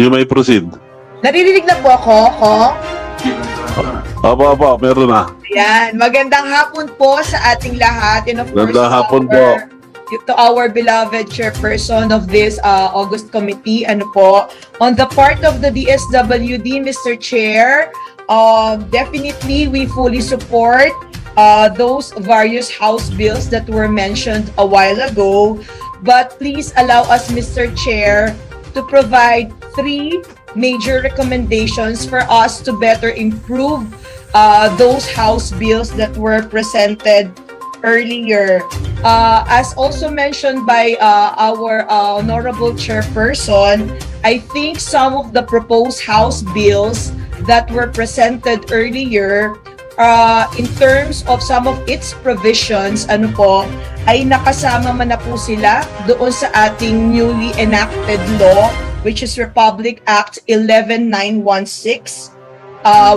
You may proceed. Naririnig na po ako, Opo, meron na. Ayan, magandang hapon po sa ating lahat. And of course, Magandang hapon po. to our beloved chairperson of this August committee, on the part of the DSWD, Mr. Chair, definitely we fully support those various House bills that were mentioned a while ago. But please allow us, Mr. Chair, to provide 3 major recommendations for us to better improve those House bills that were presented earlier. As also mentioned by our honorable chairperson, I think some of the proposed House bills that were presented earlier, in terms of some of its provisions, ay nakasama man na po sila doon sa ating newly enacted law, which is Republic Act 11916,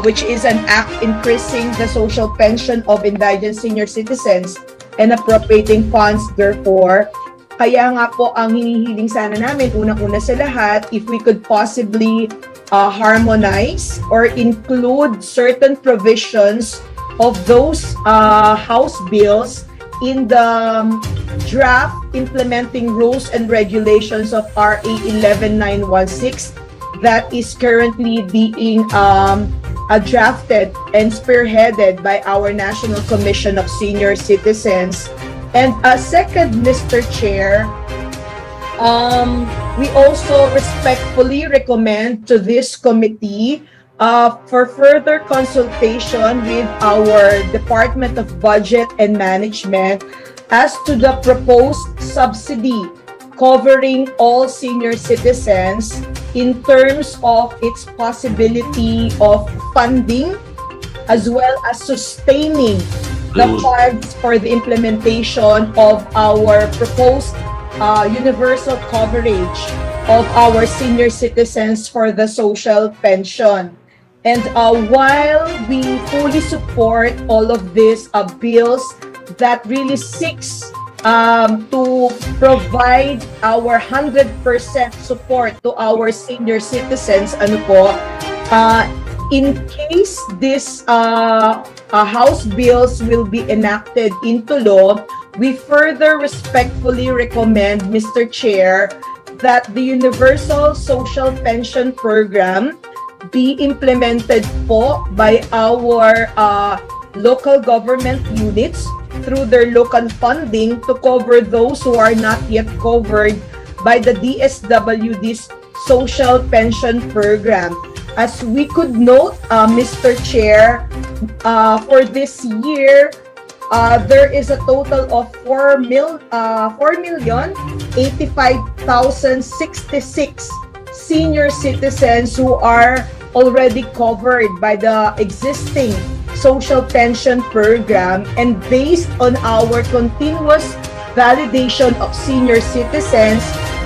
which is an act increasing the social pension of indigent senior citizens and appropriating funds therefore. Kaya nga po ang hinihiling sana namin, unang-una sa lahat, if we could possibly harmonize or include certain provisions of those House bills in the draft implementing rules and regulations of RA 11916 that is currently being drafted and spearheaded by our National Commission of Senior Citizens. And second, Mr. Chair, we also respectfully recommend to this committee for further consultation with our Department of Budget and Management as to the proposed subsidy covering all senior citizens in terms of its possibility of funding as well as sustaining the funds for the implementation of our proposed universal coverage of our senior citizens for the social pension. And while we fully support all of these bills that really seeks to provide our 100% support to our senior citizens, in case this House bills will be enacted into law, we further respectfully recommend, Mr. Chair, that the Universal Social Pension Program be implemented po by our local government units through their local funding to cover those who are not yet covered by the DSWD's Social Pension Program. As we could note, Mr. Chair, for this year, there is a total of 4,085,066 senior citizens who are already covered by the existing social pension program, and based on our continuous validation of senior citizens,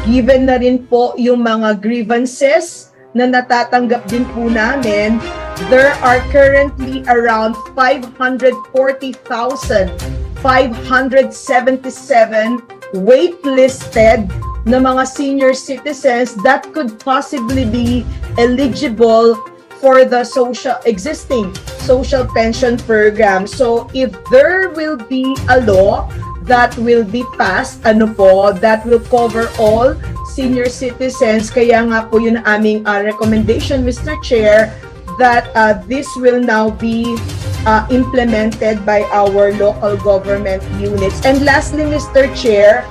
given na rin po yung mga grievances na natatanggap din po namin, there are currently around 540,577 waitlisted na mga senior citizens that could possibly be eligible for the existing social pension program. So if there will be a law that will be passed, that will cover all senior citizens, kaya nga po yun aming recommendation, Mr. Chair, that this will now be implemented by our local government units. And lastly, Mr. Chair,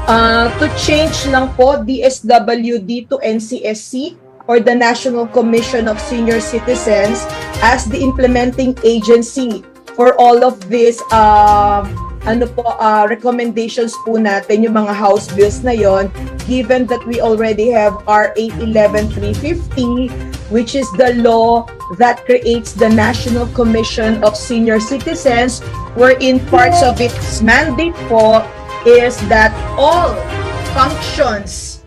to change lang po DSWD to NCSC, or the National Commission of Senior Citizens, as the implementing agency for all of these recommendations po natin, yung mga House bills na yon, given that we already have RA 11350, which is the law that creates the National Commission of Senior Citizens, wherein parts of its mandate po is that all functions,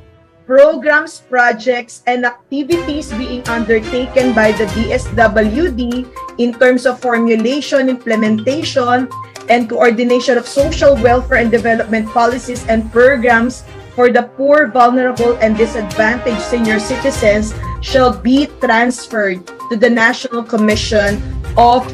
programs, projects, and activities being undertaken by the DSWD in terms of formulation, implementation, and coordination of social welfare and development policies and programs for the poor, vulnerable, and disadvantaged senior citizens shall be transferred to the National Commission of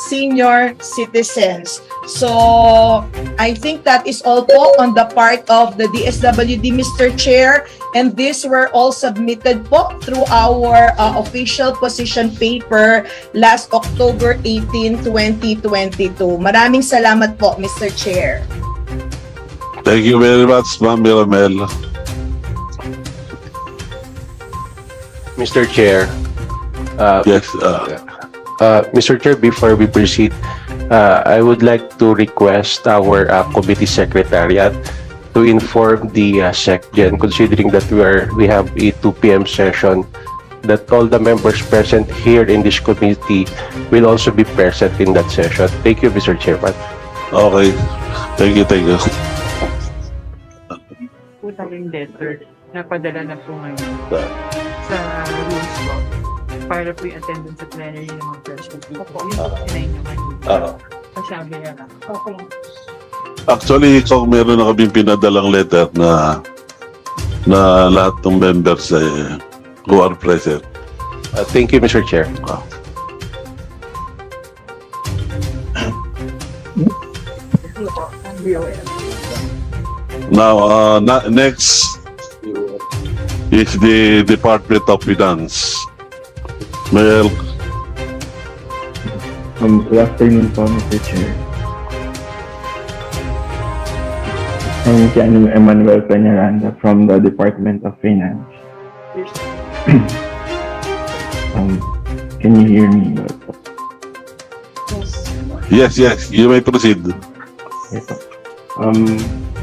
Senior Citizens. So, I think that is all po on the part of the DSWD, Mr. Chair. And these were all submitted po through our official position paper last October 18, 2022. Maraming salamat po, Mr. Chair. Thank you very much, Ma'am Miramel. Mr. Chair, Yes, Mr. Chair, before we proceed, I would like to request our committee secretariat to inform the SecGen, considering that we have a 2 p.m. session, that all the members present here in this committee will also be present in that session. Thank you, Mr. Chairman. okay. Thank you, thank you. Po tayong letter na padala na po ngayon sa rules po para po yung attendance sa plenary ng mga president po. Yun po kinain nyo kanina. Pasabi na lang. Okay. Actually, kung meron na kaming pinadalang letter na lahat ng members who are present. Thank you, Mr. Chair. Now, next is the Department of Finance. Well, Good afternoon po, Mr. Chair. I'm Keanu Emmanuel Peñaranda from the Department of Finance. Can you hear me? yes, you may proceed. Okay po.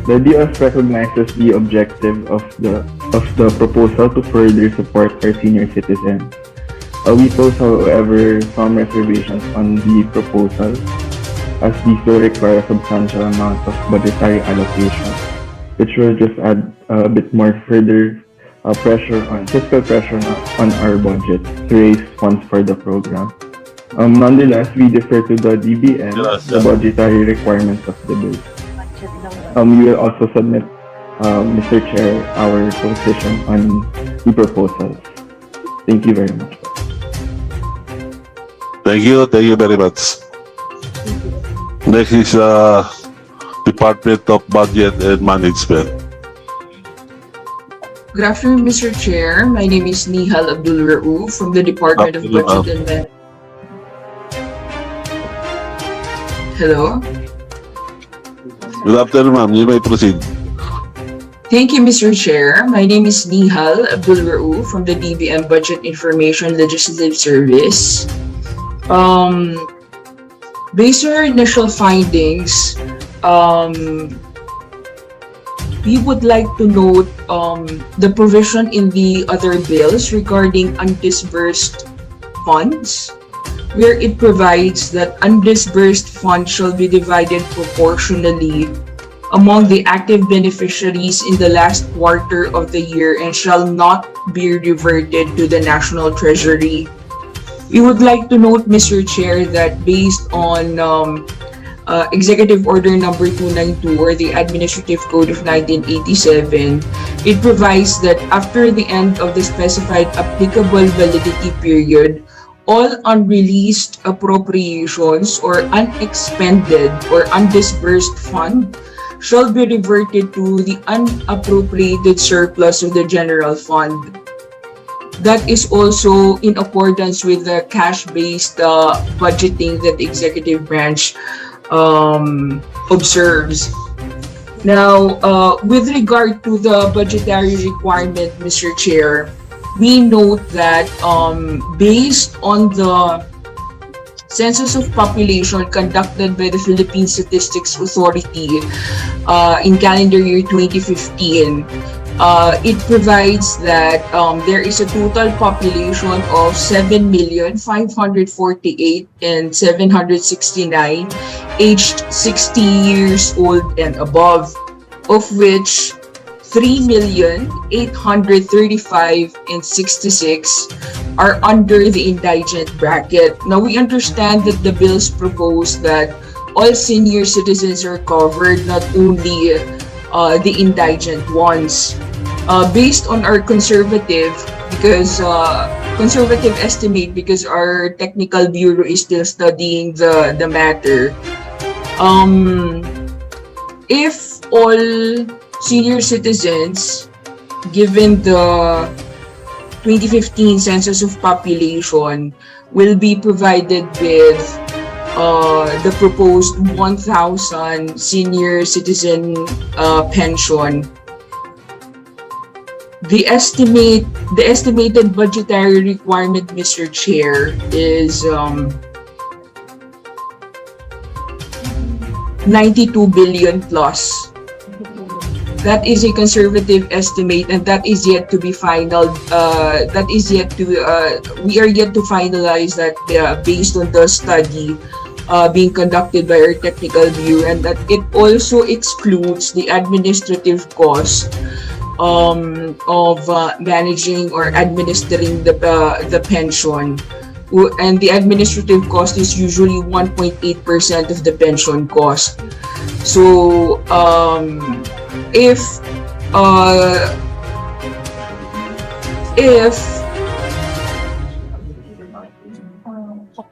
The DOF recognizes the objective of the proposal to further support our senior citizens. We pose, however, some reservations on the proposal, as these will require a substantial amount of budgetary allocation, which will just add a bit more further fiscal pressure on our budget to raise funds for the program. Nonetheless, we defer to the DBM the budgetary requirements of the bill. We will also submit, Mr. Chair, our position on the proposals. Thank you very much. Thank you very much. Next is Department of Budget and Management. Good afternoon, Mr. Chair. My name is Nihal Abdul Rauf from the Department of Budget and Management. Hello. Good afternoon, ma'am. You may proceed. Thank you, Mr. Chair. My name is Nihal Abdul Rauf from the DBM Budget Information Legislative Service. Based on our initial findings, we would like to note the provision in the other bills regarding undisbursed funds, where it provides that undisbursed funds shall be divided proportionally among the active beneficiaries in the last quarter of the year and shall not be reverted to the National Treasury. We would like to note, Mr. Chair, that based on Executive Order Number 292 or the Administrative Code of 1987, it provides that after the end of the specified applicable validity period, all unreleased appropriations or unexpended or undisbursed fund shall be reverted to the unappropriated surplus of the general fund. That is also in accordance with the cash-based budgeting that the executive branch observes. Now, with regard to the budgetary requirement, Mr. Chair, we note that based on the Census of Population conducted by the Philippine Statistics Authority in calendar year 2015, it provides that there is a total population of 7,548,769 aged 60 years old and above, of which 3,835,066 are under the indigent bracket. Now, we understand that the bills propose that all senior citizens are covered, not only the indigent ones. Based on our conservative estimate, because our technical bureau is still studying the matter. If all senior citizens, given the 2015 census of population, will be provided with the proposed 1,000 senior citizen pension, the estimated budgetary requirement, Mr. Chair, is 92 billion plus. That is a conservative estimate, and that is yet to be final. We are yet to finalize that based on the study being conducted by our technical bureau, and that it also excludes the administrative cost of managing or administering the pension. And the administrative cost is usually 1.8% of the pension cost. So if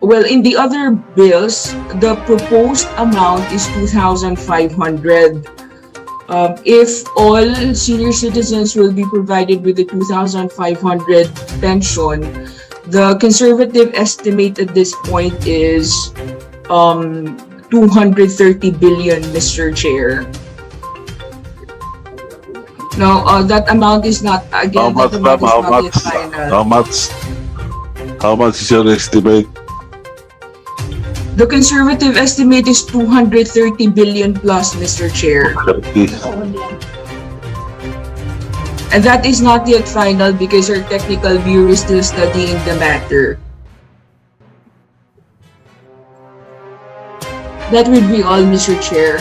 well, in the other bills, the proposed amount is 2,500. If all senior citizens will be provided with the 2,500 pension, the conservative estimate at this point is 230 billion, Mr. Chair. Now, that amount is not, again, How much is your estimate? The conservative estimate is 230 billion plus, Mr. Chair. And that is not yet final because our technical bureau is still studying the matter. That would be all, Mr. Chair.